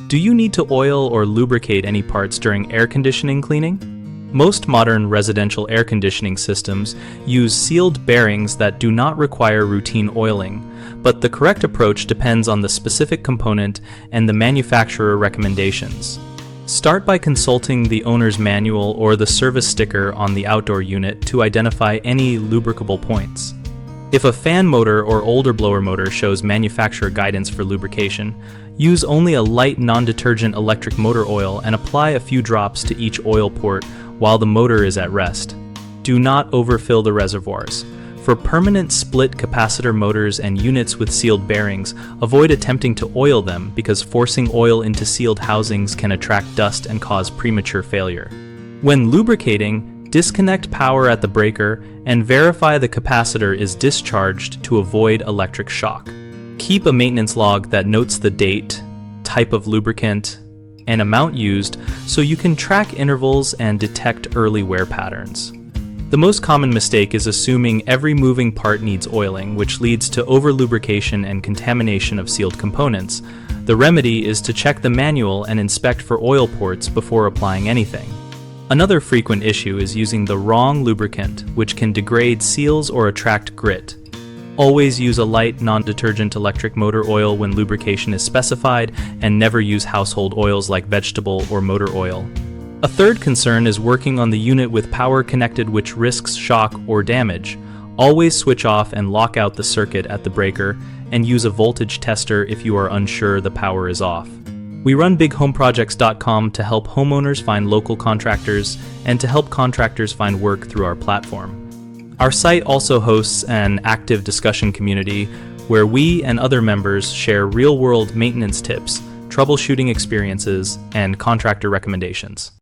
Do you need to oil or lubricate any parts during air conditioning cleaning? Most modern residential air conditioning systems use sealed bearings that do not require routine oiling, but the correct approach depends on the specific component and the manufacturer recommendations. Start by consulting the owner's manual or the service sticker on the outdoor unit to identify any lubricable points. If a fan motor or older blower motor shows manufacturer guidance for lubrication, use only a light non-detergent electric motor oil and apply a few drops to each oil port while the motor is at rest. Do not overfill the reservoirs. For permanent split capacitor motors and units with sealed bearings, avoid attempting to oil them because forcing oil into sealed housings can attract dust and cause premature failure. When lubricating, disconnect power at the breaker and verify the capacitor is discharged to avoid electric shock. Keep a maintenance log that notes the date, type of lubricant, and amount used so you can track intervals and detect early wear patterns. The most common mistake is assuming every moving part needs oiling, which leads to over-lubrication and contamination of sealed components. The remedy is to check the manual and inspect for oil ports before applying anything. Another frequent issue is using the wrong lubricant, which can degrade seals or attract grit. Always use a light, non-detergent electric motor oil when lubrication is specified, and never use household oils like vegetable or motor oil. A third concern is working on the unit with power connected, which risks shock or damage. Always switch off and lock out the circuit at the breaker, and use a voltage tester if you are unsure the power is off. We run bighomeprojects.com to help homeowners find local contractors and to help contractors find work through our platform. Our site also hosts an active discussion community where we and other members share real-world maintenance tips, troubleshooting experiences, and contractor recommendations.